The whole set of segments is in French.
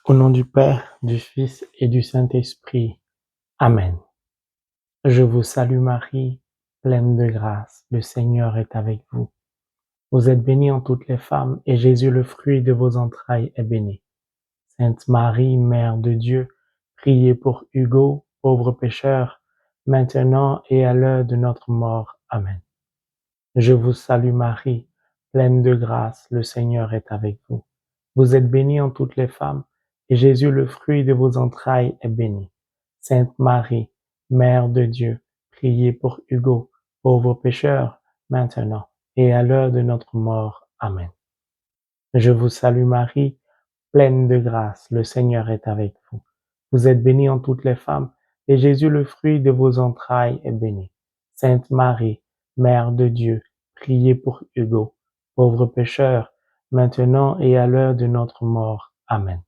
Au nom du Père, du Fils et du Saint-Esprit. Amen. Je vous salue Marie, pleine de grâce, le Seigneur est avec vous. Vous êtes bénie en toutes les femmes, et Jésus, le fruit de vos entrailles, est béni. Sainte Marie, Mère de Dieu, priez pour Hugo, pauvre pécheur, maintenant et à l'heure de notre mort. Amen. Je vous salue Marie, pleine de grâce, le Seigneur est avec vous. Vous êtes bénie en toutes les femmes, et Jésus, le fruit de vos entrailles, est béni. Sainte Marie, Mère de Dieu, priez pour Hugo, pauvre pécheur, maintenant et à l'heure de notre mort. Amen. Je vous salue Marie, pleine de grâce, le Seigneur est avec vous. Vous êtes bénie en toutes les femmes, et Jésus, le fruit de vos entrailles, est béni. Sainte Marie, Mère de Dieu, priez pour Hugo, pauvre pécheur, maintenant et à l'heure de notre mort. Amen.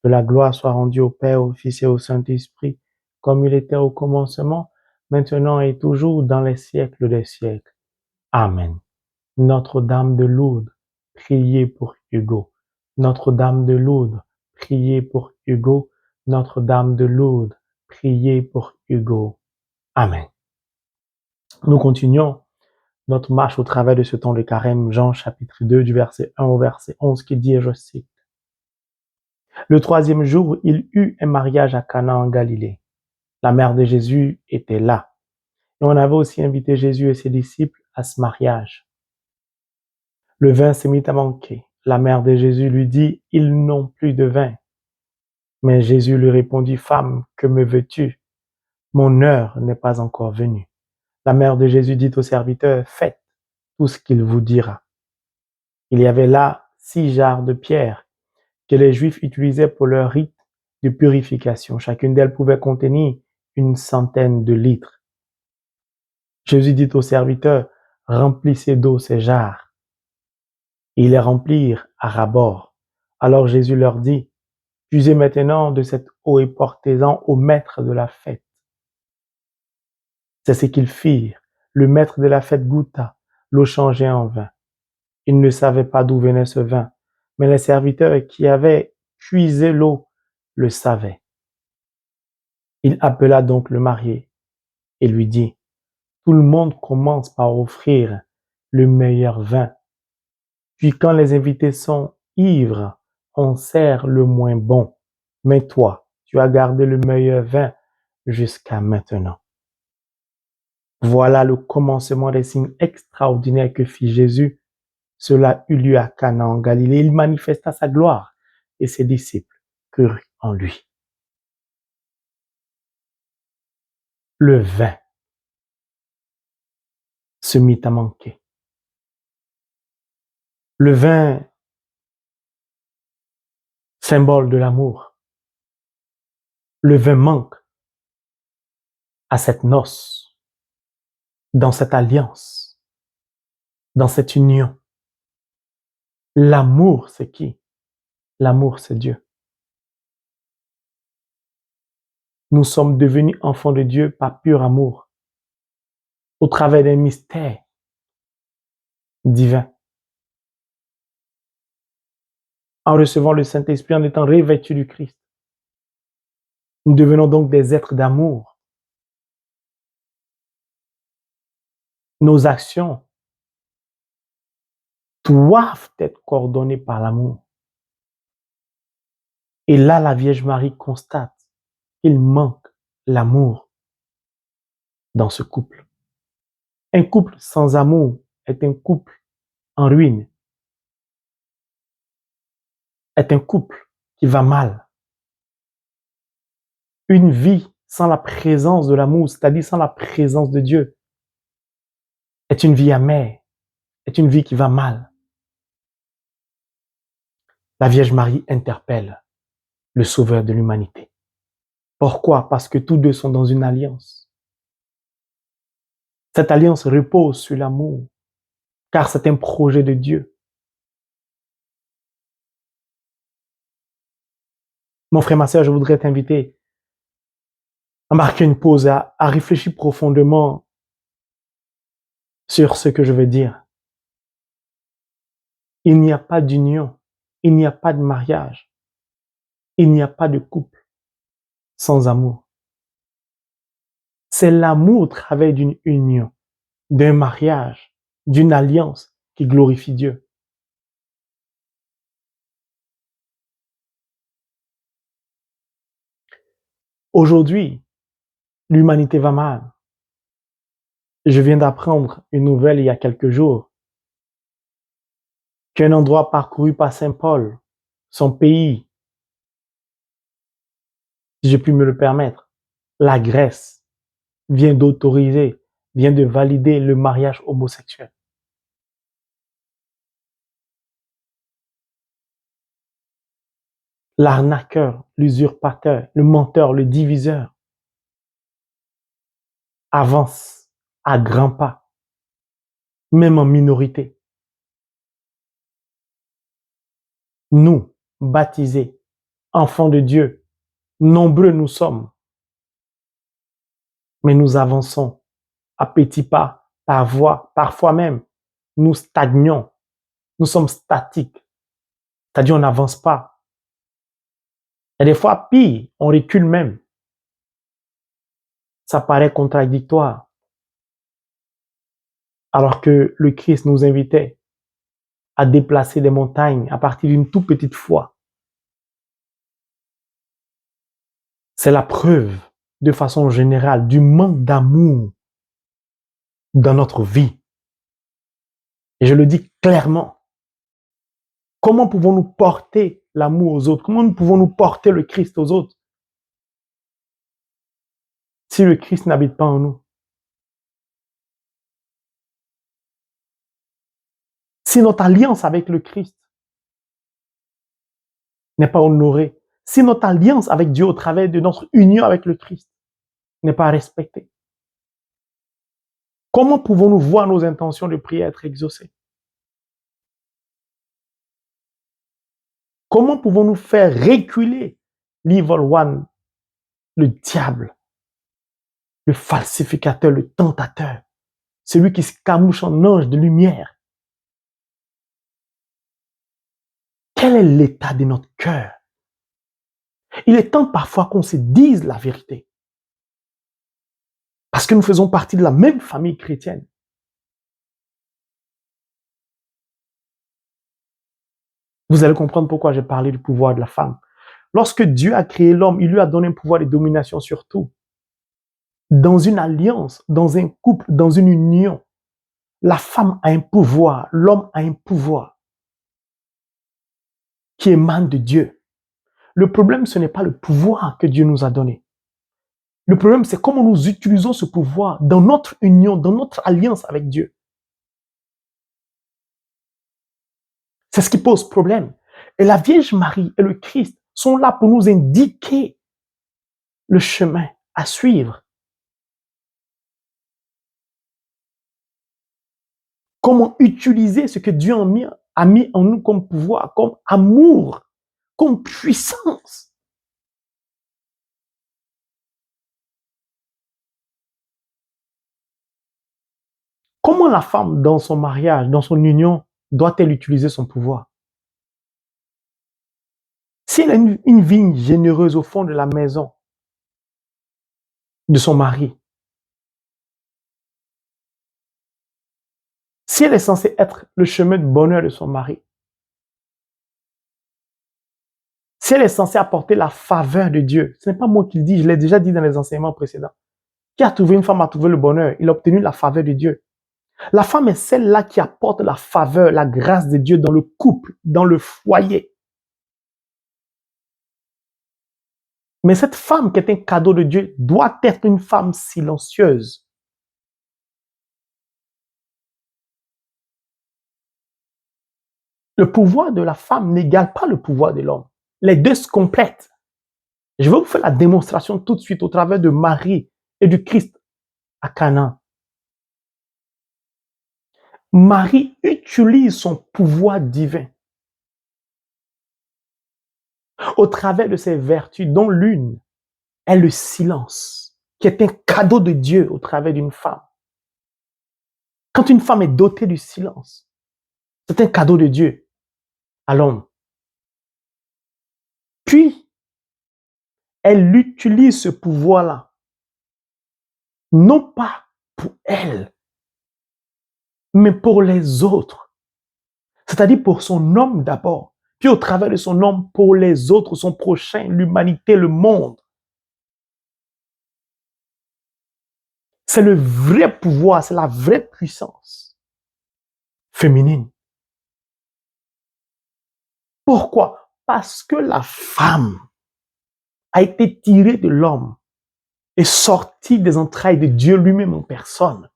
Que la gloire soit rendue au Père, au Fils et au Saint-Esprit, comme il était au commencement, maintenant et toujours, dans les siècles des siècles. Amen. Notre-Dame de Lourdes, priez pour Hugo. Notre-Dame de Lourdes, priez pour Hugo. Notre-Dame de Lourdes, priez pour Hugo. Amen. Nous continuons notre marche au travers de ce temps de carême, Jean chapitre 2 du verset 1 au verset 11 qui dit, et je cite, « Le troisième jour, il eut un mariage à Cana en Galilée. La mère de Jésus était là. Et on avait aussi invité Jésus et ses disciples à ce mariage. Le vin se mit à manquer. La mère de Jésus lui dit, « Ils n'ont plus de vin. » Mais Jésus lui répondit, « Femme, que me veux-tu? Mon heure n'est pas encore venue. » La mère de Jésus dit au serviteur, « Faites tout ce qu'il vous dira. » Il y avait là 6 jarres de pierre que les Juifs utilisaient pour leur rite de purification. Chacune d'elles pouvait contenir une centaine de litres. Jésus dit au serviteur, « Remplissez d'eau ces jarres. » Ils les remplirent à ras-bord. Alors Jésus leur dit, « Puisez maintenant de cette eau et portez-en au maître de la fête. » C'est ce qu'ils firent. Le maître de la fête goûta l'eau changée en vin. Il ne savait pas d'où venait ce vin, mais les serviteurs qui avaient puisé l'eau le savaient. Il appela donc le marié et lui dit, « Tout le monde commence par offrir le meilleur vin. Puis quand les invités sont ivres, on sert le moins bon. Mais toi, tu as gardé le meilleur vin jusqu'à maintenant. » Voilà le commencement des signes extraordinaires que fit Jésus. Cela eut lieu à Cana en Galilée. Il manifesta sa gloire et ses disciples crurent en lui. Le vin se mit à manquer. Le vin, symbole de l'amour. Le vin manque à cette noce, dans cette alliance, dans cette union. L'amour, c'est qui? L'amour, c'est Dieu. Nous sommes devenus enfants de Dieu par pur amour, au travers des mystères divins. En recevant le Saint-Esprit, en étant revêtus du Christ. Nous devenons donc des êtres d'amour. Nos actions doivent être coordonnées par l'amour. Et là, la Vierge Marie constate qu'il manque l'amour dans ce couple. Un couple sans amour est un couple en ruine, est un couple qui va mal. Une vie sans la présence de l'amour, c'est-à-dire sans la présence de Dieu, est une vie amère, est une vie qui va mal. La Vierge Marie interpelle le Sauveur de l'humanité. Pourquoi? Parce que tous deux sont dans une alliance. Cette alliance repose sur l'amour, car c'est un projet de Dieu. Mon frère, ma sœur, je voudrais t'inviter à marquer une pause, à réfléchir profondément sur ce que je veux dire. Il n'y a pas d'union, il n'y a pas de mariage Il n'y a pas de couple sans amour. C'est l'amour au travers d'une union, d'un mariage, d'une alliance qui glorifie Dieu. Aujourd'hui, l'humanité va mal. Je viens d'apprendre une nouvelle il y a quelques jours qu'un endroit parcouru par Saint Paul, son pays, si je puis me le permettre, la Grèce, vient d'autoriser, vient de valider le mariage homosexuel. L'arnaqueur, l'usurpateur, le menteur, le diviseur avance à grands pas, même en minorité. Nous, baptisés, enfants de Dieu, nombreux nous sommes, mais nous avançons à petits pas, par voie, parfois même, nous stagnons, nous sommes statiques, c'est-à-dire on n'avance pas. Et des fois, pire, on recule même. Ça paraît contradictoire, alors que le Christ nous invitait à déplacer des montagnes à partir d'une toute petite foi. C'est la preuve, de façon générale, du manque d'amour dans notre vie. Et je le dis clairement. Comment pouvons-nous porter l'amour aux autres? Comment pouvons-nous porter le Christ aux autres si le Christ n'habite pas en nous? Si notre alliance avec le Christ n'est pas honorée, si notre alliance avec Dieu au travers de notre union avec le Christ n'est pas respectée, comment pouvons-nous voir nos intentions de prière être exaucées? Comment pouvons-nous faire reculer l'evil one, le diable, le falsificateur, le tentateur, celui qui se camouche en ange de lumière? Quel est l'état de notre cœur? Il est temps parfois qu'on se dise la vérité. Parce que nous faisons partie de la même famille chrétienne. Vous allez comprendre pourquoi j'ai parlé du pouvoir de la femme. Lorsque Dieu a créé l'homme, il lui a donné un pouvoir de domination sur tout. Dans une alliance, dans un couple, dans une union, la femme a un pouvoir, l'homme a un pouvoir qui émane de Dieu. Le problème, ce n'est pas le pouvoir que Dieu nous a donné. Le problème, c'est comment nous utilisons ce pouvoir dans notre union, dans notre alliance avec Dieu. C'est ce qui pose problème. Et la Vierge Marie et le Christ sont là pour nous indiquer le chemin à suivre. Comment utiliser ce que Dieu a mis en nous comme pouvoir, comme amour, comme puissance. Comment la femme, dans son mariage, dans son union, doit-elle utiliser son pouvoir? Si elle a une vigne généreuse au fond de la maison de son mari, si elle est censée être le chemin de bonheur de son mari, si elle est censée apporter la faveur de Dieu, ce n'est pas moi qui le dis, je l'ai déjà dit dans les enseignements précédents. Qui a trouvé une femme a trouvé le bonheur, il a obtenu la faveur de Dieu. La femme est celle-là qui apporte la faveur, la grâce de Dieu dans le couple, dans le foyer. Mais cette femme qui est un cadeau de Dieu doit être une femme silencieuse. Le pouvoir de la femme n'égale pas le pouvoir de l'homme. Les deux se complètent. Je vais vous faire la démonstration tout de suite au travers de Marie et du Christ à Canaan. Marie utilise son pouvoir divin au travers de ses vertus, dont l'une est le silence, qui est un cadeau de Dieu au travers d'une femme. Quand une femme est dotée du silence, c'est un cadeau de Dieu à l'homme. Puis, elle utilise ce pouvoir-là, non pas pour elle, mais pour les autres. C'est-à-dire pour son homme d'abord, puis au travers de son homme, pour les autres, son prochain, l'humanité, le monde. C'est le vrai pouvoir, c'est la vraie puissance féminine. Pourquoi? Parce que la femme a été tirée de l'homme et sortie des entrailles de Dieu lui-même en personne.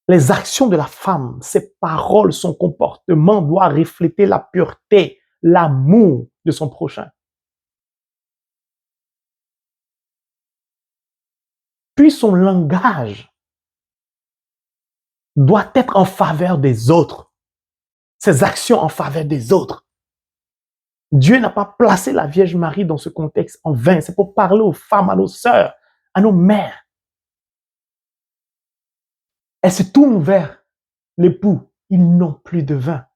Les actions de la femme, ses paroles, son comportement doivent refléter la pureté, l'amour de son prochain. Puis son langage doit être en faveur des autres. Ses actions en faveur des autres. Dieu n'a pas placé la Vierge Marie dans ce contexte en vain. C'est pour parler aux femmes, à nos sœurs, à nos mères. Elles se tournent vers l'époux. Ils n'ont plus de vin.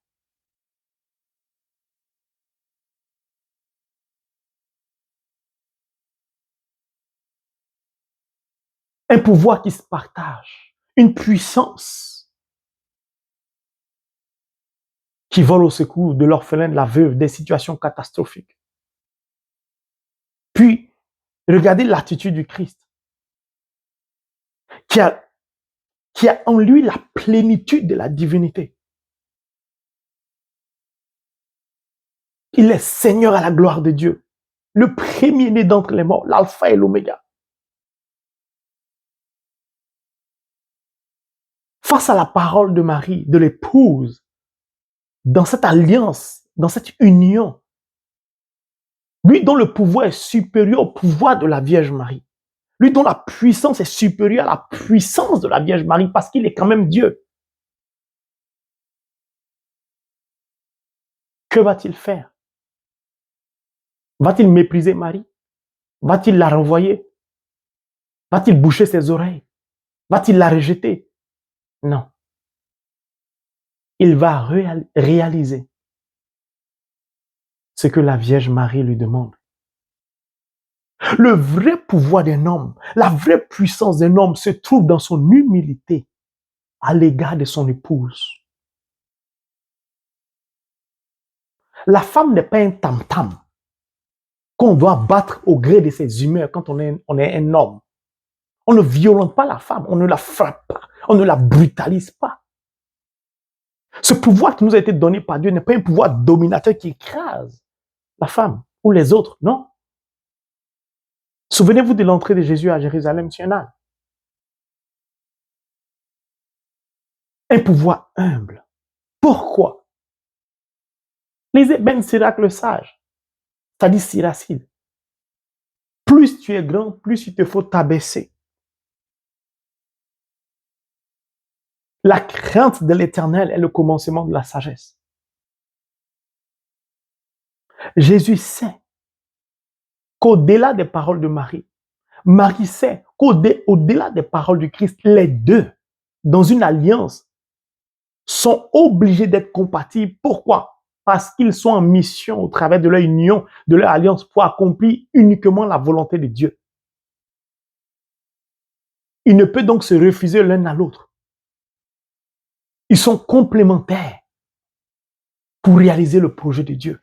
Un pouvoir qui se partage. Une puissance qui vole au secours de l'orphelin, de la veuve, des situations catastrophiques. Puis, regardez l'attitude du Christ, qui a en lui la plénitude de la divinité. Il est Seigneur à la gloire de Dieu, le premier-né d'entre les morts, l'alpha et l'oméga. Face à la parole de Marie, de l'épouse, dans cette alliance, dans cette union, lui dont le pouvoir est supérieur au pouvoir de la Vierge Marie, lui dont la puissance est supérieure à la puissance de la Vierge Marie, parce qu'il est quand même Dieu. Que va-t-il faire? Va-t-il mépriser Marie? Va-t-il la renvoyer? Va-t-il boucher ses oreilles? Va-t-il la rejeter? Non. Il va réaliser ce que la Vierge Marie lui demande. Le vrai pouvoir d'un homme, la vraie puissance d'un homme se trouve dans son humilité à l'égard de son épouse. La femme n'est pas un tam-tam qu'on doit battre au gré de ses humeurs quand on est un homme. On ne violente pas la femme, on ne la frappe pas, on ne la brutalise pas. Ce pouvoir qui nous a été donné par Dieu n'est pas un pouvoir dominateur qui écrase la femme ou les autres, non. Souvenez-vous de l'entrée de Jésus à Jérusalem sur un âne. Un pouvoir humble. Pourquoi? Lisez Ben Sirac le sage, c'est-à-dire Siracide. Plus tu es grand, plus il te faut t'abaisser. La crainte de l'Éternel est le commencement de la sagesse. Jésus sait qu'au-delà des paroles de Marie, Marie sait qu'au-delà des paroles du Christ, les deux, dans une alliance, sont obligés d'être compatibles. Pourquoi? Parce qu'ils sont en mission au travers de leur union, de leur alliance, pour accomplir uniquement la volonté de Dieu. Il ne peut donc se refuser l'un à l'autre. Ils sont complémentaires pour réaliser le projet de Dieu.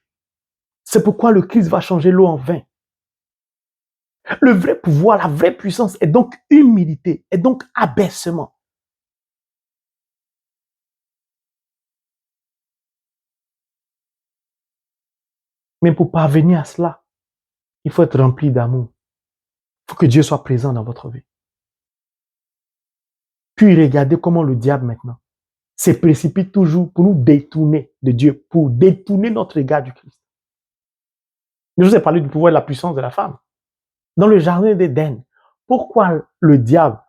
C'est pourquoi le Christ va changer l'eau en vin. Le vrai pouvoir, la vraie puissance est donc humilité, est donc abaissement. Mais pour parvenir à cela, il faut être rempli d'amour. Il faut que Dieu soit présent dans votre vie. Puis regardez comment le diable maintenant se précipite toujours pour nous détourner de Dieu, pour détourner notre regard du Christ. Je vous ai parlé du pouvoir et de la puissance de la femme. Dans le jardin d'Éden, pourquoi le diable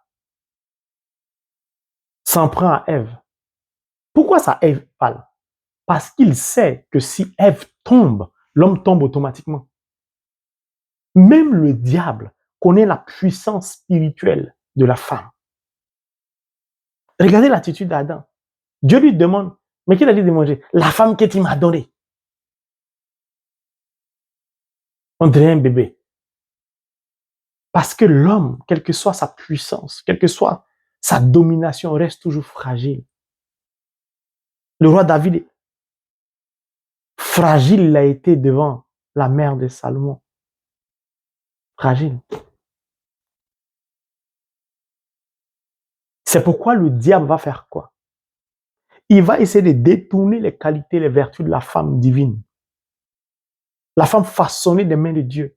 s'en prend à Ève? Pourquoi ça Ève parle? Parce qu'il sait que si Ève tombe, l'homme tombe automatiquement. Même le diable connaît la puissance spirituelle de la femme. Regardez l'attitude d'Adam. Dieu lui demande, mais qu'il a dit de manger? La femme que tu m'as donnée. On dirait un bébé. Parce que l'homme, quelle que soit sa puissance, quelle que soit sa domination, reste toujours fragile. Le roi David, fragile il a été devant la mère de Salomon. Fragile. C'est pourquoi le diable va faire quoi? Il va essayer de détourner les qualités, les vertus de la femme divine. La femme façonnée des mains de Dieu.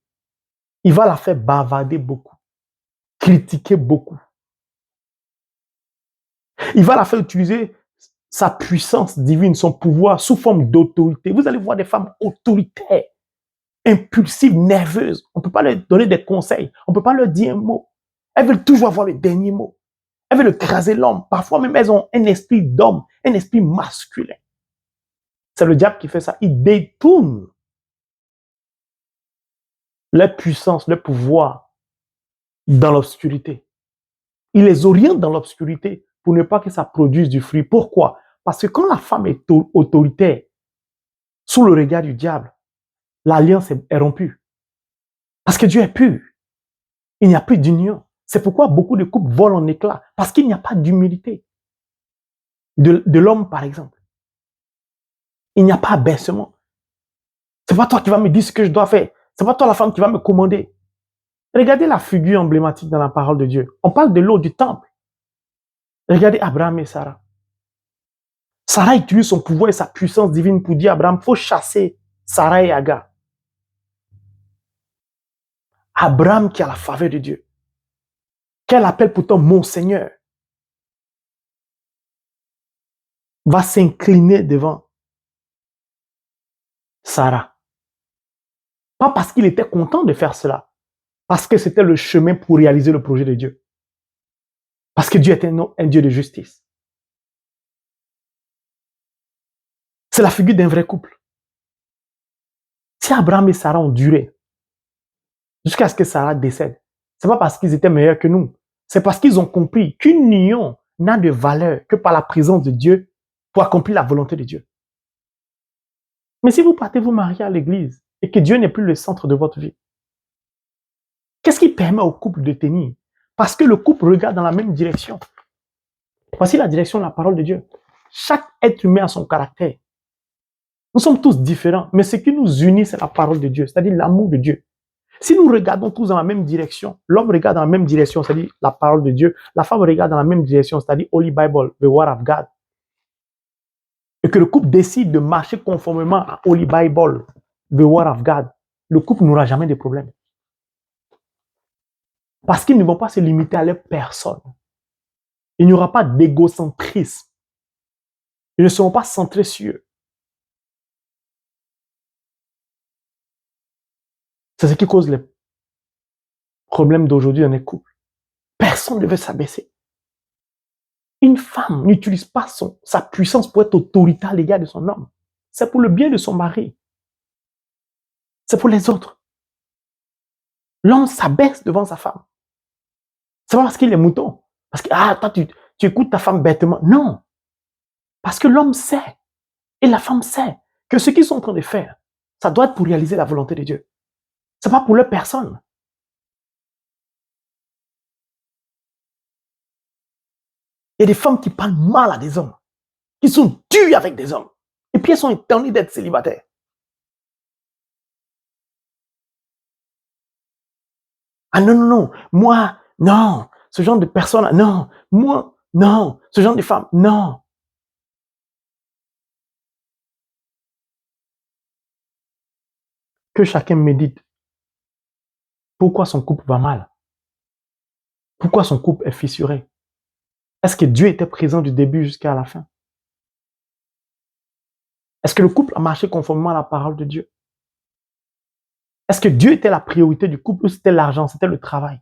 Il va la faire bavarder beaucoup, critiquer beaucoup. Il va la faire utiliser sa puissance divine, son pouvoir sous forme d'autorité. Vous allez voir des femmes autoritaires, impulsives, nerveuses. On ne peut pas leur donner des conseils. On ne peut pas leur dire un mot. Elles veulent toujours avoir le dernier mot. Elles veulent écraser l'homme. Parfois même, elles ont un esprit d'homme, un esprit masculin. C'est le diable qui fait ça. Il détourne leur puissance, leur pouvoir dans l'obscurité. Il les oriente dans l'obscurité pour ne pas que ça produise du fruit. Pourquoi? Parce que quand la femme est autoritaire, sous le regard du diable, l'alliance est rompue. Parce que Dieu est pur. Il n'y a plus d'union. C'est pourquoi beaucoup de couples volent en éclats. Parce qu'il n'y a pas d'humilité. De l'homme, par exemple. Il n'y a pas abaissement. C'est pas toi qui vas me dire ce que je dois faire. C'est pas toi la femme qui va me commander. Regardez la figure emblématique dans la parole de Dieu. On parle de l'eau du temple. Regardez Abraham et Sarah. Sarah utilise son pouvoir et sa puissance divine pour dire à Abraham, il faut chasser Sarah et Agar. Abraham qui a la faveur de Dieu, qu'elle appelle pourtant mon Seigneur, va s'incliner devant Sarah. Pas parce qu'il était content de faire cela, parce que c'était le chemin pour réaliser le projet de Dieu. Parce que Dieu est un Dieu de justice. C'est la figure d'un vrai couple. Si Abraham et Sarah ont duré jusqu'à ce que Sarah décède, ce n'est pas parce qu'ils étaient meilleurs que nous. C'est parce qu'ils ont compris qu'une union n'a de valeur que par la présence de Dieu pour accomplir la volonté de Dieu. Mais si vous partez vous marier à l'église et que Dieu n'est plus le centre de votre vie, qu'est-ce qui permet au couple de tenir? Parce que le couple regarde dans la même direction. Voici la direction de la parole de Dieu. Chaque être humain a son caractère. Nous sommes tous différents, mais ce qui nous unit, c'est la parole de Dieu, c'est-à-dire l'amour de Dieu. Si nous regardons tous dans la même direction, l'homme regarde dans la même direction, c'est-à-dire la parole de Dieu, la femme regarde dans la même direction, c'est-à-dire Holy Bible, the Word of God, et que le couple décide de marcher conformément à Holy Bible, the Word of God, le couple n'aura jamais de problème. Parce qu'ils ne vont pas se limiter à leur personne. Il n'y aura pas d'égocentrisme. Ils ne seront pas centrés sur eux. C'est ce qui cause les problèmes d'aujourd'hui dans les couples. Personne ne veut s'abaisser. Une femme n'utilise pas sa puissance pour être autoritaire à l'égard de son homme. C'est pour le bien de son mari. C'est pour les autres. L'homme s'abaisse devant sa femme. C'est pas parce qu'il est mouton. Parce que, toi, tu écoutes ta femme bêtement. Non. Parce que l'homme sait, et la femme sait, que ce qu'ils sont en train de faire, ça doit être pour réaliser la volonté de Dieu. C'est pas pour leur personne. Il y a des femmes qui parlent mal à des hommes, qui sont dures avec des hommes, et puis elles sont étonnées d'être célibataires. Ah non, non, non, moi, non, ce genre de personne, non, moi, non, ce genre de femme, non. Que chacun médite. Pourquoi son couple va mal? Pourquoi son couple est fissuré? Est-ce que Dieu était présent du début jusqu'à la fin? Est-ce que le couple a marché conformément à la parole de Dieu? Est-ce que Dieu était la priorité du couple ou c'était l'argent, c'était le travail?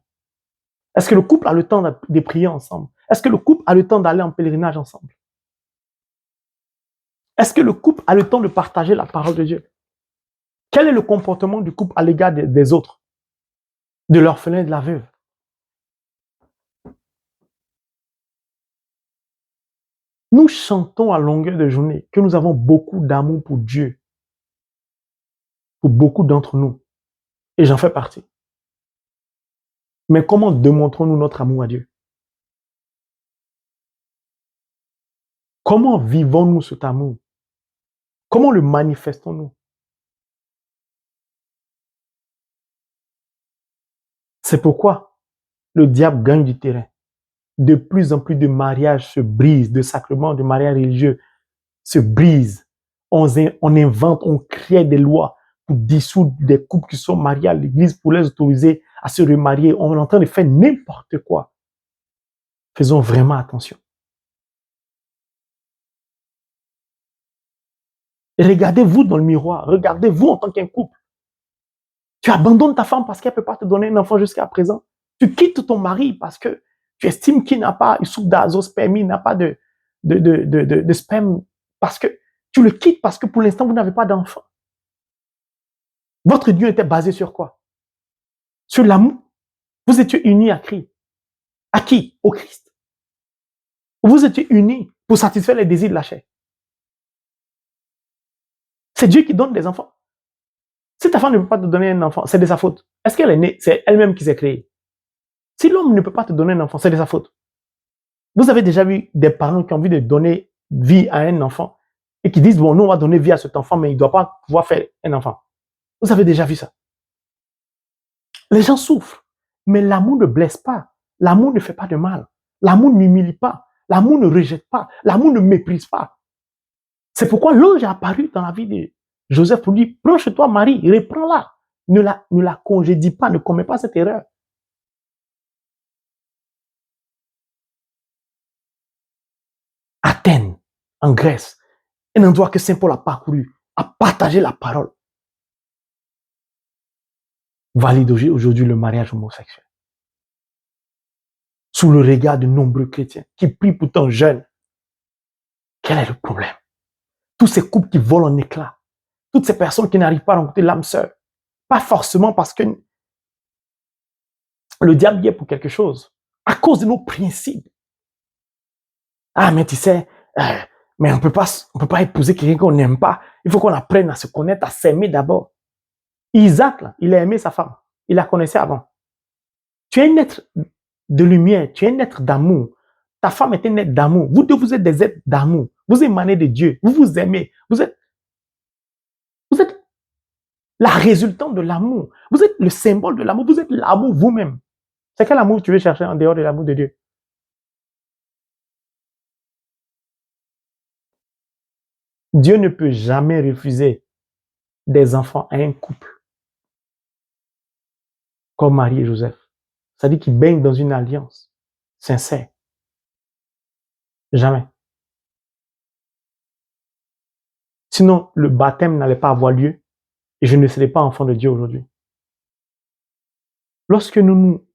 Est-ce que le couple a le temps de prier ensemble? Est-ce que le couple a le temps d'aller en pèlerinage ensemble? Est-ce que le couple a le temps de partager la parole de Dieu? Quel est le comportement du couple à l'égard des autres, de l'orphelin et de la veuve? Nous chantons à longueur de journée que nous avons beaucoup d'amour pour Dieu, pour beaucoup d'entre nous, et j'en fais partie. Mais comment démontrons-nous notre amour à Dieu? Comment vivons-nous cet amour? Comment le manifestons-nous? C'est pourquoi le diable gagne du terrain. De plus en plus de mariages se brisent, de sacrements, de mariages religieux se brisent. On invente, on crée des lois pour dissoudre des couples qui sont mariés à l'église, pour les autoriser à se remarier. On est en train de faire n'importe quoi. Faisons vraiment attention. Et regardez-vous dans le miroir. Regardez-vous en tant qu'un couple. Tu abandonnes ta femme parce qu'elle ne peut pas te donner un enfant jusqu'à présent. Tu quittes ton mari parce que tu estimes qu'il n'a pas, il souffre d'azospermie, il n'a pas de sperme, parce que tu le quittes parce que pour l'instant, vous n'avez pas d'enfant. Votre Dieu était basé sur quoi? Sur l'amour. Vous étiez unis à qui? À qui? Au Christ. Vous étiez unis pour satisfaire les désirs de la chair. C'est Dieu qui donne des enfants. Si ta femme ne peut pas te donner un enfant, c'est de sa faute. Est-ce qu'elle est née? C'est elle-même qui s'est créée. Si l'homme ne peut pas te donner un enfant, c'est de sa faute. Vous avez déjà vu des parents qui ont envie de donner vie à un enfant et qui disent, bon, nous, on va donner vie à cet enfant, mais il ne doit pas pouvoir faire un enfant. Vous avez déjà vu ça. Les gens souffrent, mais l'amour ne blesse pas. L'amour ne fait pas de mal. L'amour n'humilie pas. L'amour ne rejette pas. L'amour ne méprise pas. C'est pourquoi l'ange est apparu dans la vie de Joseph pour lui, prends chez toi Marie, reprends-la. Ne la congédie pas, ne commets pas cette erreur. Athènes, en Grèce, un endroit que Saint Paul a parcouru, a partagé la parole, valide aujourd'hui le mariage homosexuel. Sous le regard de nombreux chrétiens qui prient pourtant jeunes. Quel est le problème? Tous ces couples qui volent en éclats, toutes ces personnes qui n'arrivent pas à rencontrer l'âme sœur, pas forcément parce que le diable y est pour quelque chose, à cause de nos principes. Ah, mais tu sais, mais on peut pas épouser quelqu'un qu'on n'aime pas. Il faut qu'on apprenne à se connaître, à s'aimer d'abord. Isaac, là, il a aimé sa femme. Il la connaissait avant. Tu es un être de lumière, tu es un être d'amour. Ta femme est un être d'amour. Vous deux, vous êtes des êtres d'amour. Vous émanez de Dieu. Vous vous aimez. Vous êtes la résultante de l'amour. Vous êtes le symbole de l'amour. Vous êtes l'amour vous-même. C'est quel amour tu veux chercher en dehors de l'amour de Dieu? Dieu ne peut jamais refuser des enfants à un couple comme Marie et Joseph. C'est-à-dire qu'ils baignent dans une alliance sincère. Jamais. Sinon, le baptême n'allait pas avoir lieu et je ne serais pas enfant de Dieu aujourd'hui. Lorsque nous nous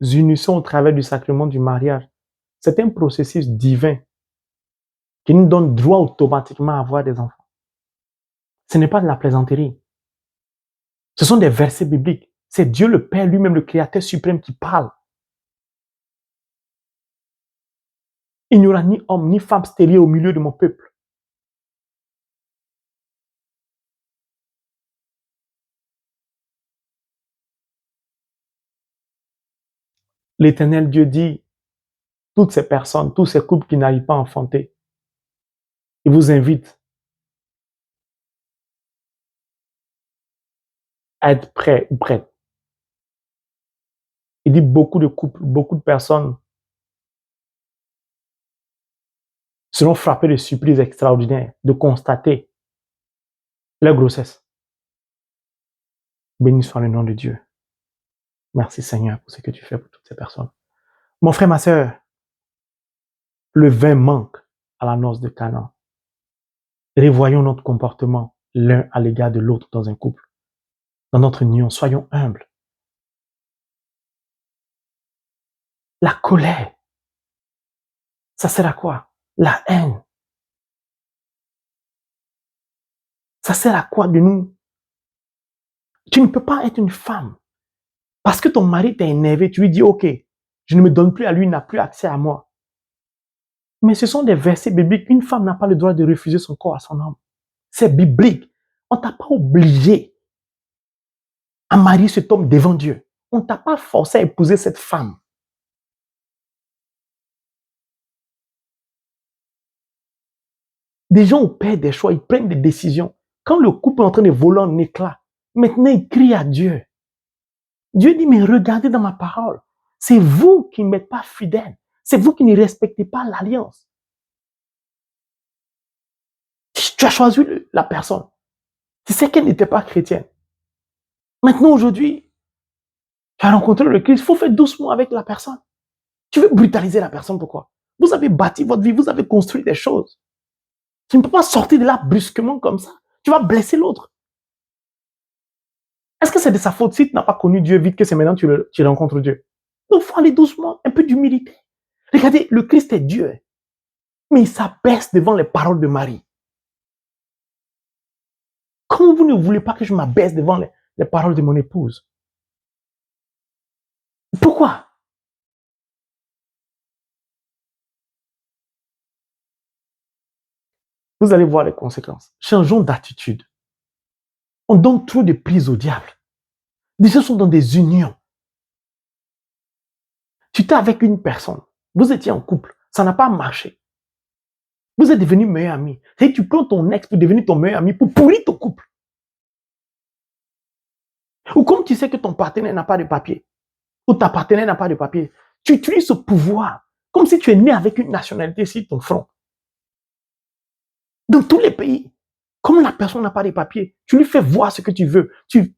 unissons au travers du sacrement du mariage, c'est un processus divin qui nous donne droit automatiquement à avoir des enfants. Ce n'est pas de la plaisanterie. Ce sont des versets bibliques. C'est Dieu le Père lui-même, le Créateur suprême qui parle. Il n'y aura ni homme ni femme stérile au milieu de mon peuple. L'Éternel Dieu dit, toutes ces personnes, tous ces couples qui n'arrivent pas à enfanter, il vous invite à être prêt ou prête. Il dit beaucoup de couples, beaucoup de personnes seront frappées de surprises extraordinaires, de constater leur grossesse. Béni soit le nom de Dieu. Merci Seigneur pour ce que tu fais pour toutes ces personnes. Mon frère, ma sœur, le vin manque à la noce de Canaan. Revoyons notre comportement l'un à l'égard de l'autre dans un couple. Dans notre union, soyons humbles. La colère, ça sert à quoi? La haine, ça sert à quoi de nous? Tu ne peux pas être une femme. Parce que ton mari t'a énervé, tu lui dis, OK, je ne me donne plus à lui, il n'a plus accès à moi. Mais ce sont des versets bibliques. Une femme n'a pas le droit de refuser son corps à son homme. C'est biblique. On ne t'a pas obligé à marier cet homme devant Dieu. On ne t'a pas forcé à épouser cette femme. Des gens opèrent des choix, ils prennent des décisions. Quand le couple est en train de voler en éclats, maintenant ils crient à Dieu. Dieu dit, mais regardez dans ma parole. C'est vous qui ne m'êtes pas fidèles. C'est vous qui ne respectez pas l'alliance. Tu as choisi la personne. Tu sais qu'elle n'était pas chrétienne. Maintenant, aujourd'hui, tu as rencontré le Christ. Il faut faire doucement avec la personne. Tu veux brutaliser la personne, pourquoi? Vous avez bâti votre vie, vous avez construit des choses. Tu ne peux pas sortir de là brusquement comme ça. Tu vas blesser l'autre. Est-ce que c'est de sa faute si tu n'as pas connu Dieu vite que c'est maintenant que tu rencontres Dieu? Donc, il faut aller doucement, un peu d'humilité. Regardez, le Christ est Dieu, mais il s'abaisse devant les paroles de Marie. Comment vous ne voulez pas que je m'abaisse devant les paroles de mon épouse? Pourquoi? Vous allez voir les conséquences. Changeons d'attitude. On donne trop de prise au diable. Des gens sont dans des unions. Tu étais avec une personne, vous étiez en couple, ça n'a pas marché. Vous êtes devenus meilleurs amis. Et tu prends ton ex pour devenir ton meilleur ami, pour pourrir ton couple. Ou comme tu sais que ton partenaire n'a pas de papier, ou ta partenaire n'a pas de papier, tu utilises ce pouvoir comme si tu es né avec une nationalité sur ton front. Dans tous les pays, comme la personne n'a pas de papier, tu lui fais voir ce que tu veux. Tu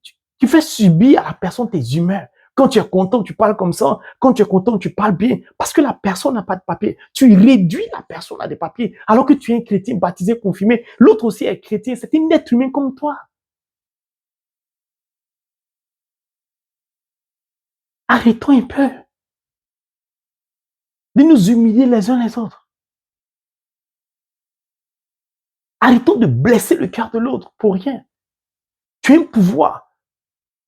fais subir à la personne tes humeurs. Quand tu es content, tu parles comme ça. Quand tu es content, tu parles bien. Parce que la personne n'a pas de papier. Tu réduis la personne à des papiers. Alors que tu es un chrétien baptisé, confirmé. L'autre aussi est chrétien. C'est un être humain comme toi. Arrêtons un peu de nous humilier les uns les autres. Arrêtons de blesser le cœur de l'autre pour rien. Tu as un pouvoir.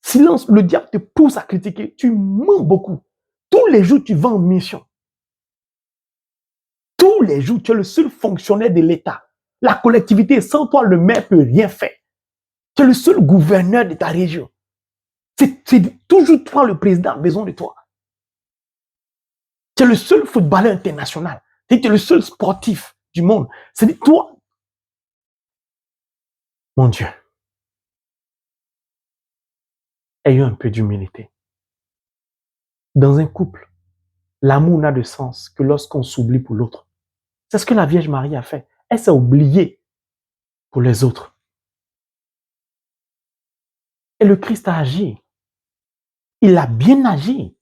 Silence, le diable te pousse à critiquer. Tu mens beaucoup. Tous les jours, tu vas en mission. Tous les jours, tu es le seul fonctionnaire de l'État. La collectivité, sans toi, le maire ne peut rien faire. Tu es le seul gouverneur de ta région. C'est toujours toi, le président, a besoin de toi. Tu es le seul footballeur international. Tu es le seul sportif du monde. C'est toi. Mon Dieu. Ayons un peu d'humilité. Dans un couple, l'amour n'a de sens que lorsqu'on s'oublie pour l'autre. C'est ce que la Vierge Marie a fait. Elle s'est oubliée pour les autres. Et le Christ a agi. Il a bien agi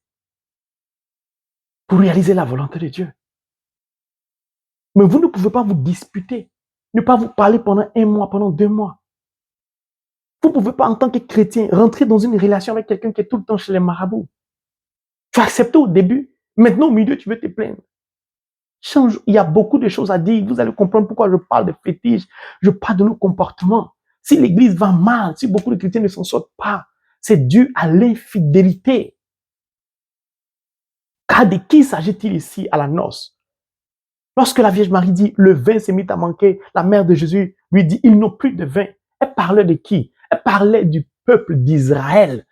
pour réaliser la volonté de Dieu. Mais vous ne pouvez pas vous disputer, ne pas vous parler pendant 1 mois, pendant 2 mois. Vous ne pouvez pas, en tant que chrétien, rentrer dans une relation avec quelqu'un qui est tout le temps chez les marabouts. Tu as accepté au début, maintenant au milieu, tu veux te plaindre. Change, il y a beaucoup de choses à dire. Vous allez comprendre pourquoi je parle de fétiches, je parle de nos comportements. Si l'église va mal, si beaucoup de chrétiens ne s'en sortent pas, c'est dû à l'infidélité. Car de qui s'agit-il ici à la noce? Lorsque la Vierge Marie dit, le vin s'est mis à manquer, la mère de Jésus lui dit, ils n'ont plus de vin. Elle parlait de qui? Elle parlait du peuple d'Israël.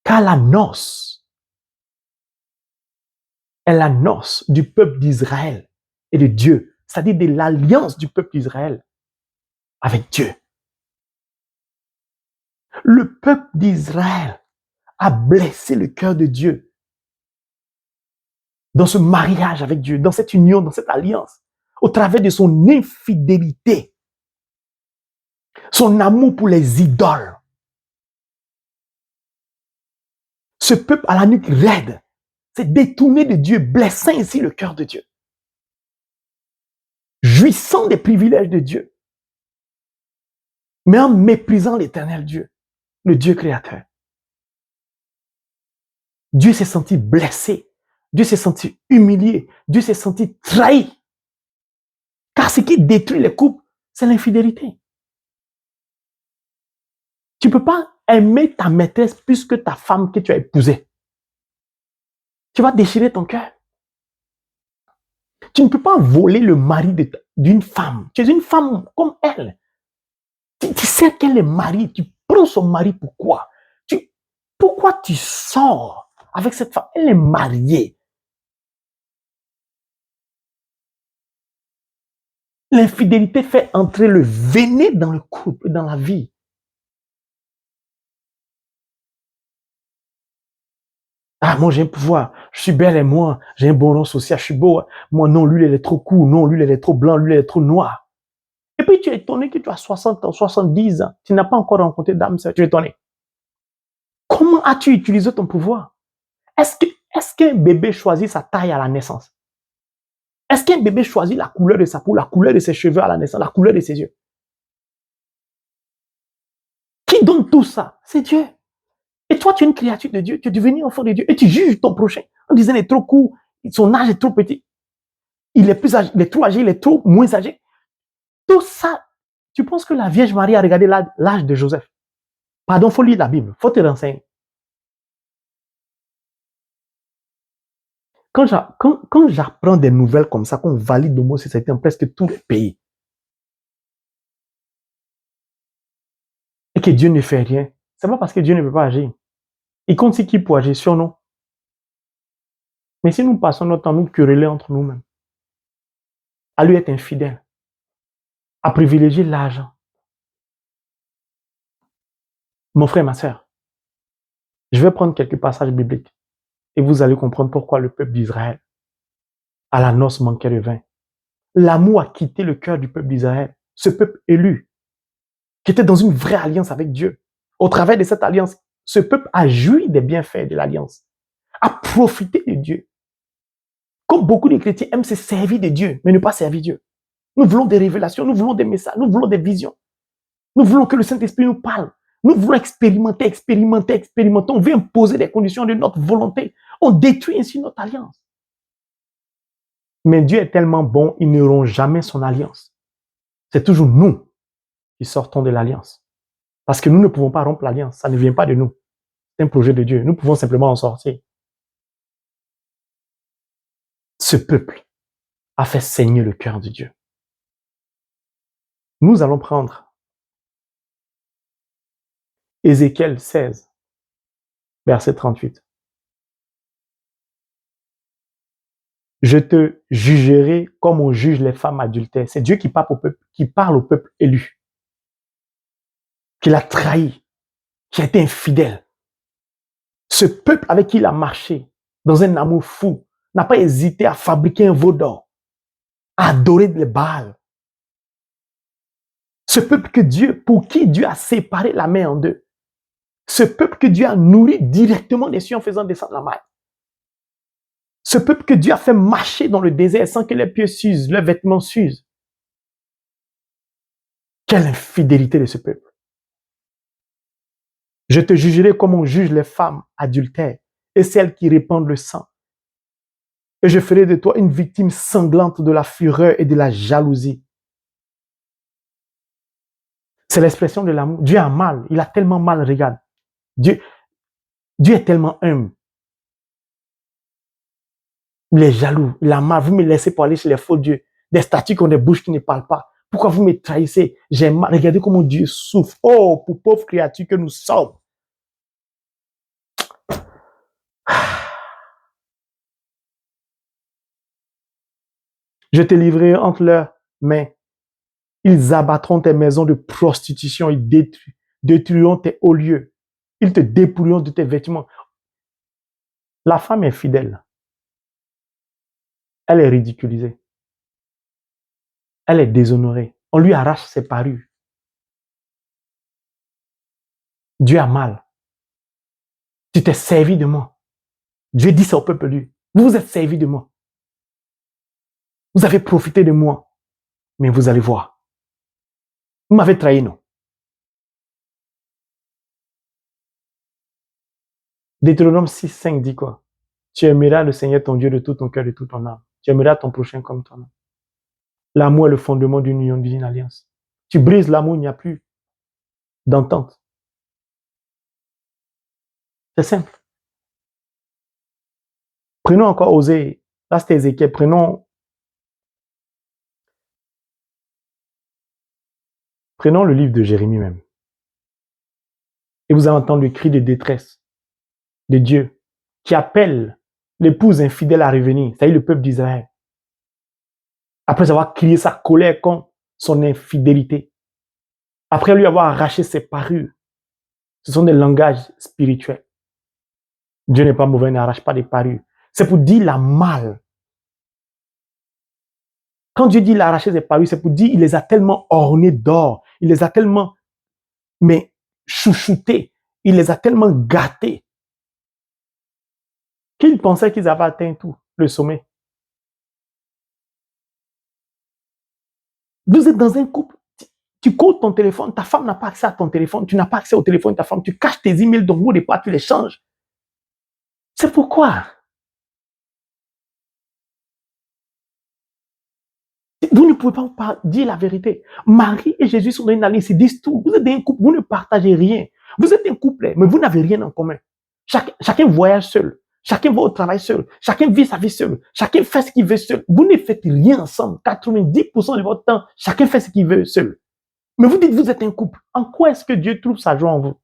Car la noce est la noce du peuple d'Israël et de Dieu. C'est-à-dire de l'alliance du peuple d'Israël avec Dieu. Le peuple d'Israël a blessé le cœur de Dieu dans ce mariage avec Dieu, dans cette union, dans cette alliance, au travers de son infidélité, son amour pour les idoles. Ce peuple à la nuque raide s'est détourné de Dieu, blessant ainsi le cœur de Dieu, jouissant des privilèges de Dieu, mais en méprisant l'éternel Dieu, le Dieu créateur. Dieu s'est senti blessé, Dieu s'est senti humilié, Dieu s'est senti trahi. Car ce qui détruit les couples, c'est l'infidélité. Tu ne peux pas aimer ta maîtresse plus que ta femme que tu as épousée. Tu vas déchirer ton cœur. Tu ne peux pas voler le mari d'une femme. Tu es une femme comme elle. Tu sais qu'elle est mariée. Tu prends son mari pourquoi? Pourquoi Pourquoi tu sors avec cette femme? Elle est mariée. L'infidélité fait entrer le véné dans le couple, dans la vie. Ah, moi, j'ai un pouvoir. Je suis belle et moi, j'ai un bon nom social, je suis beau. Moi, non, lui, il est trop court. Non, lui, il est trop blanc. Lui, il est trop noir. Et puis, tu es étonné que tu as 60 ans, 70 ans. Tu n'as pas encore rencontré d'âme sœur. Tu es étonné. Comment as-tu utilisé ton pouvoir? Est-ce qu'un bébé choisit sa taille à la naissance? Est-ce qu'un bébé choisit la couleur de sa peau, la couleur de ses cheveux à la naissance, la couleur de ses yeux? Qui donne tout ça? C'est Dieu. Et toi, tu es une créature de Dieu. Tu es devenu enfant de Dieu. Et tu juges ton prochain en disant il est trop court, son âge est trop petit. Il est plus âgé, il est trop âgé, il est trop moins âgé. Tout ça, tu penses que la Vierge Marie a regardé l'âge de Joseph? Pardon, il faut lire la Bible, il faut te renseigner. Quand j'apprends des nouvelles comme ça, qu'on valide l'homosexualité dans presque tous les pays, et que Dieu ne fait rien, c'est pas parce que Dieu ne peut pas agir. Il compte sur qui pour agir sur nous. Mais si nous passons notre temps à nous quereller entre nous-mêmes, à lui être infidèle, à privilégier l'argent, mon frère, ma soeur, je vais prendre quelques passages bibliques et vous allez comprendre pourquoi le peuple d'Israël, à la noce, manquait de vin. L'amour a quitté le cœur du peuple d'Israël, ce peuple élu, qui était dans une vraie alliance avec Dieu. Au travers de cette alliance, ce peuple a joui des bienfaits de l'alliance, a profité de Dieu. Comme beaucoup de chrétiens aiment se servir de Dieu, mais ne pas servir Dieu. Nous voulons des révélations, nous voulons des messages, nous voulons des visions. Nous voulons que le Saint-Esprit nous parle. Nous voulons expérimenter. On veut imposer des conditions de notre volonté. On détruit ainsi notre alliance. Mais Dieu est tellement bon, il ne rompt jamais son alliance. C'est toujours nous qui sortons de l'alliance. Parce que nous ne pouvons pas rompre l'alliance. Ça ne vient pas de nous. C'est un projet de Dieu. Nous pouvons simplement en sortir. Ce peuple a fait saigner le cœur de Dieu. Nous allons prendre Ézéchiel 16, verset 38. Je te jugerai comme on juge les femmes adultères. C'est Dieu qui parle au peuple élu, qui l'a trahi, qui a été infidèle. Ce peuple avec qui il a marché dans un amour fou n'a pas hésité à fabriquer un veau d'or, à adorer les Baals. Ce peuple pour qui Dieu a séparé la mer en deux. Ce peuple que Dieu a nourri directement des cieux en faisant descendre la mer. Ce peuple que Dieu a fait marcher dans le désert sans que les pieds s'usent, leurs vêtements s'usent. Quelle infidélité de ce peuple. Je te jugerai comme on juge les femmes adultères et celles qui répandent le sang. Et je ferai de toi une victime sanglante de la fureur et de la jalousie. C'est l'expression de l'amour. Dieu a mal. Il a tellement mal, regarde. Dieu est tellement humble. Il est jaloux. Il a mal. Vous me laissez pour aller chez les faux dieux. Des statues qui ont des bouches qui ne parlent pas. Pourquoi vous me trahissez? J'ai mal. Regardez comment Dieu souffre. Oh, pour pauvres créatures que nous sommes. Je te livrerai entre leurs mains. Ils abattront tes maisons de prostitution. Ils détruiront tes hauts lieux. Ils te dépouilleront de tes vêtements. La femme est fidèle. Elle est ridiculisée. Elle est déshonorée. On lui arrache ses parures. Dieu a mal. Tu t'es servi de moi. Dieu dit ça au peuple lui. Vous vous êtes servi de moi. Vous avez profité de moi. Mais vous allez voir. Vous m'avez trahi, non? Deutéronome 6, 5 dit quoi? Tu aimeras le Seigneur ton Dieu de tout ton cœur, de toute ton âme. Tu aimeras ton prochain comme toi-même. L'amour est le fondement d'une union, d'une alliance. Tu brises l'amour, il n'y a plus d'entente. C'est simple. Prenons encore Osée. Là, c'était Ézéchiel. Prenons le livre de Jérémie même. Et vous allez entendre le cri de détresse de Dieu qui appelle l'épouse infidèle à revenir, c'est-à-dire le peuple d'Israël, après avoir crié sa colère contre son infidélité, après lui avoir arraché ses parures. Ce sont des langages spirituels. Dieu n'est pas mauvais, il n'arrache pas des parures. C'est pour dire la mal. Quand Dieu dit il a arraché ses parures, c'est pour dire il les a tellement ornés d'or, il les a tellement chouchoutés, il les a tellement gâtés qu'ils pensaient qu'ils avaient atteint tout, le sommet. Vous êtes dans un couple, tu codes ton téléphone, ta femme n'a pas accès à ton téléphone, tu n'as pas accès au téléphone de ta femme, tu caches tes emails, donc mot de passe, tu les changes. C'est pourquoi vous ne pouvez pas dire la vérité. Marie et Jésus sont dans une alliance, ils disent tout. Vous êtes dans un couple, vous ne partagez rien. Vous êtes un couple, mais vous n'avez rien en commun. Chacun voyage seul. Chacun va au travail seul. Chacun vit sa vie seul. Chacun fait ce qu'il veut seul. Vous ne faites rien ensemble. 90% de votre temps, chacun fait ce qu'il veut seul. Mais vous dites que vous êtes un couple. En quoi est-ce que Dieu trouve sa joie en vous?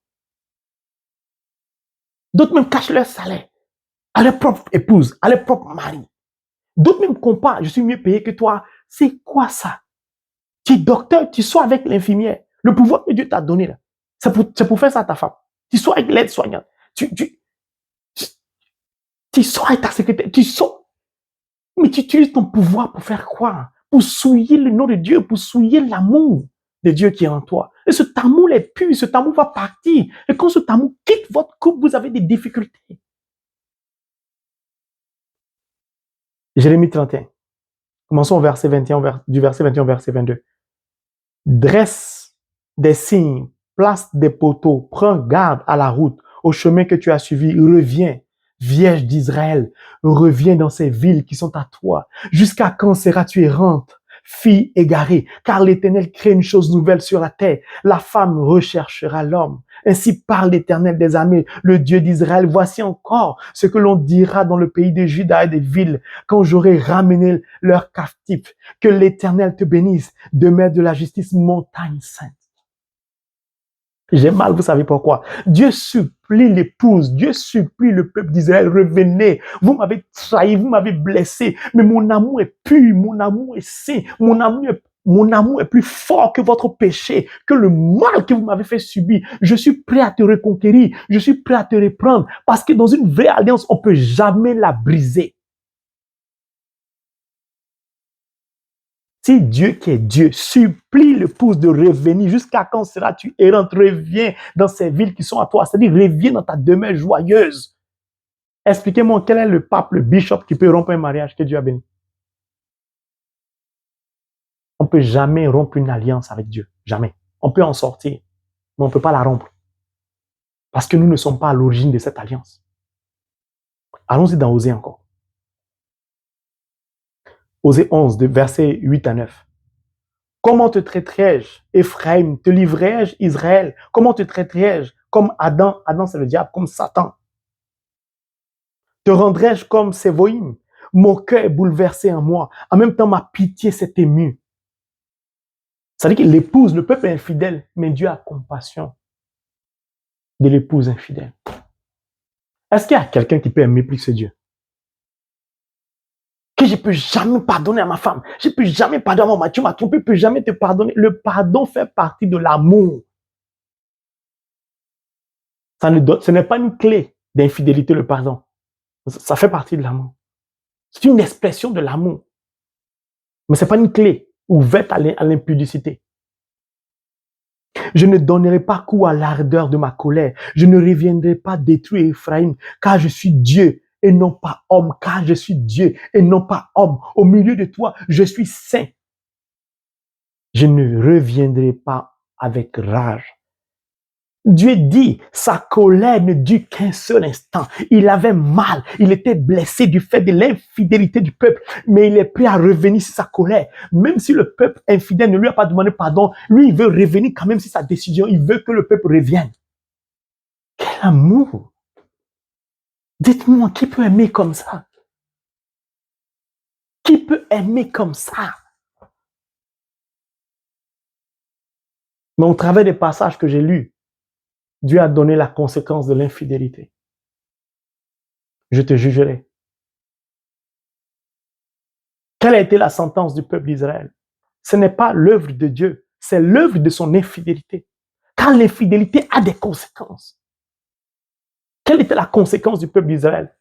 D'autres même cachent leur salaire à leur propre épouse, à leur propre mari. D'autres même comparent, je suis mieux payé que toi. C'est quoi ça? Tu es docteur, tu sois avec l'infirmière. Le pouvoir que Dieu t'a donné là, c'est pour faire ça à ta femme. Tu sois avec l'aide-soignante. Tu sois avec ta secrétaire. Mais tu utilises ton pouvoir pour faire quoi? Pour souiller le nom de Dieu, pour souiller l'amour de Dieu qui est en toi. Et ce amour est pur, ce amour va partir. Et quand ce amour quitte votre couple, vous avez des difficultés. Jérémie 31. Commençons au verset 21, du verset 21 au verset 22. Dresse des signes, place des poteaux, prends garde à la route, au chemin que tu as suivi, reviens, Vierge d'Israël, reviens dans ces villes qui sont à toi. Jusqu'à quand seras-tu errante, fille égarée? Car l'Éternel crée une chose nouvelle sur la terre. La femme recherchera l'homme. Ainsi parle l'Éternel des armées, le Dieu d'Israël. Voici encore ce que l'on dira dans le pays de Juda et des villes, quand j'aurai ramené leurs captifs. Que l'Éternel te bénisse, demeure de la justice, montagne sainte. J'ai mal, vous savez pourquoi? Dieu supplie l'épouse, Dieu supplie le peuple d'Israël, revenez, vous m'avez trahi, vous m'avez blessé, mais mon amour est pur, mon amour est saint, mon amour est plus fort que votre péché, que le mal que vous m'avez fait subir. Je suis prêt à te reconquérir, je suis prêt à te reprendre, parce que dans une vraie alliance, on ne peut jamais la briser. Si Dieu qui est Dieu supplie l'épouse de revenir, jusqu'à quand seras-tu errante? Reviens dans ces villes qui sont à toi, c'est-à-dire reviens dans ta demeure joyeuse. Expliquez-moi quel est le pape, le bishop qui peut rompre un mariage que Dieu a béni. On ne peut jamais rompre une alliance avec Dieu, jamais. On peut en sortir, mais on ne peut pas la rompre. Parce que nous ne sommes pas à l'origine de cette alliance. Allons-y dans Osée encore. Osée 11, de versets 8 à 9. Comment te traiterais-je, Ephraim? Te livrerais-je, Israël? Comment te traiterais-je? Comme Adam, Adam c'est le diable, comme Satan. Te rendrais-je comme Sévoïm? Mon cœur est bouleversé en moi. En même temps, ma pitié s'est émue. C'est-à-dire que l'épouse, le peuple est infidèle, mais Dieu a compassion de l'épouse infidèle. Est-ce qu'il y a quelqu'un qui peut aimer plus que Dieu? Que je ne peux jamais pardonner à ma femme, je ne peux jamais pardonner à mon mari, tu m'as trompé, je ne peux jamais te pardonner. Le pardon fait partie de l'amour. Ce n'est pas une clé d'infidélité, le pardon. Ça fait partie de l'amour. C'est une expression de l'amour. Mais ce n'est pas une clé ouverte à l'impudicité. Je ne donnerai pas coup à l'ardeur de ma colère. Je ne reviendrai pas détruire Ephraim, car je suis Dieu et non pas homme, car je suis Dieu et non pas homme. Au milieu de toi, je suis saint. Je ne reviendrai pas avec rage. Dieu dit, sa colère ne dure qu'un seul instant. Il avait mal, il était blessé du fait de l'infidélité du peuple, mais il est prêt à revenir sur sa colère. Même si le peuple infidèle ne lui a pas demandé pardon, lui, il veut revenir quand même sur sa décision. Il veut que le peuple revienne. Quel amour! Dites-moi, qui peut aimer comme ça? Qui peut aimer comme ça? Mais au travers des passages que j'ai lus, Dieu a donné la conséquence de l'infidélité. je te jugerai. Quelle a été la sentence du peuple d'Israël? Ce n'est pas l'œuvre de Dieu, c'est l'œuvre de son infidélité. Car l'infidélité a des conséquences. Quelle était la conséquence du peuple d'Israël?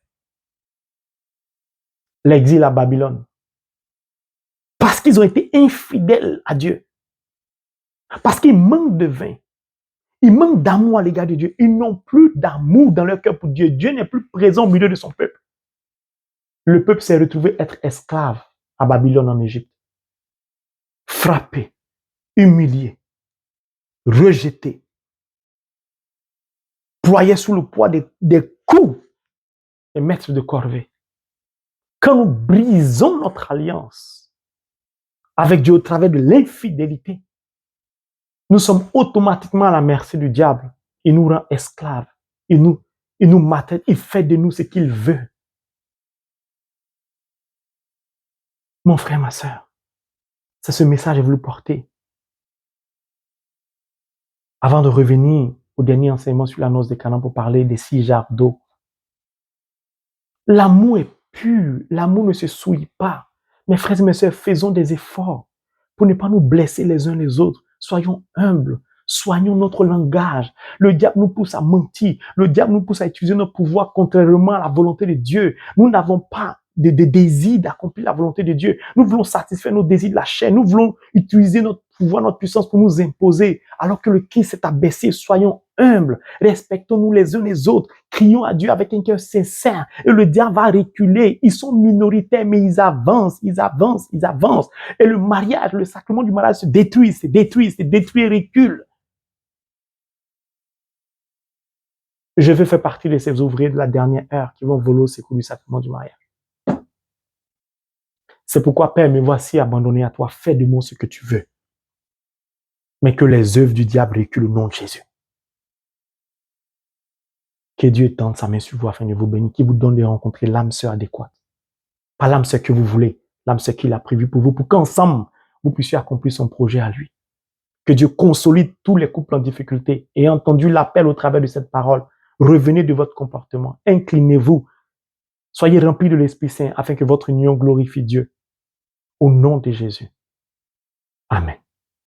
L'exil à Babylone. Parce qu'ils ont été infidèles à Dieu. Parce qu'ils manquent de vin. Ils manquent d'amour à l'égard de Dieu. Ils n'ont plus d'amour dans leur cœur pour Dieu. Dieu n'est plus présent au milieu de son peuple. Le peuple s'est retrouvé être esclave à Babylone en Égypte. Frappé, humilié, rejeté, ployé sous le poids des coups des maîtres de corvée. Quand nous brisons notre alliance avec Dieu au travers de l'infidélité, nous sommes automatiquement à la merci du diable. Il nous rend esclaves. Il nous maltraite. Il fait de nous ce qu'il veut. Mon frère, ma soeur, c'est ce message que je voulais porter. Avant de revenir au dernier enseignement sur la noce de Cana pour parler des 6 jarres d'eau. L'amour est pur. L'amour ne se souille pas. Mes frères et mes sœurs, faisons des efforts pour ne pas nous blesser les uns les autres. Soyons humbles. Soignons notre langage. Le diable nous pousse à mentir. Le diable nous pousse à utiliser notre pouvoir contrairement à la volonté de Dieu. Nous n'avons pas de désir d'accomplir la volonté de Dieu. Nous voulons satisfaire nos désirs de la chair. Nous voulons utiliser notre pouvoir, notre puissance pour nous imposer. Alors que le Christ s'est abaissé, soyons humbles. Respectons-nous les uns les autres. Crions à Dieu avec un cœur sincère. Et le diable va reculer. Ils sont minoritaires, mais ils avancent, ils avancent, ils avancent. Et le mariage, le sacrement du mariage se détruit, et recule. Je veux faire partie de ces ouvriers de la dernière heure qui vont voler au secours du sacrement du mariage. C'est pourquoi, Père, me voici abandonné à toi. Fais de moi ce que tu veux. Mais que les œuvres du diable reculent au nom de Jésus. Que Dieu tende sa main sur vous afin de vous bénir, qu'il vous donne de rencontrer l'âme sœur adéquate. Pas l'âme sœur que vous voulez, l'âme sœur qu'il a prévue pour vous, pour qu'ensemble, vous puissiez accomplir son projet à lui. Que Dieu consolide tous les couples en difficulté. Et entendu l'appel au travers de cette parole, revenez de votre comportement, inclinez-vous, soyez remplis de l'Esprit Saint afin que votre union glorifie Dieu. Au nom de Jésus. Amen.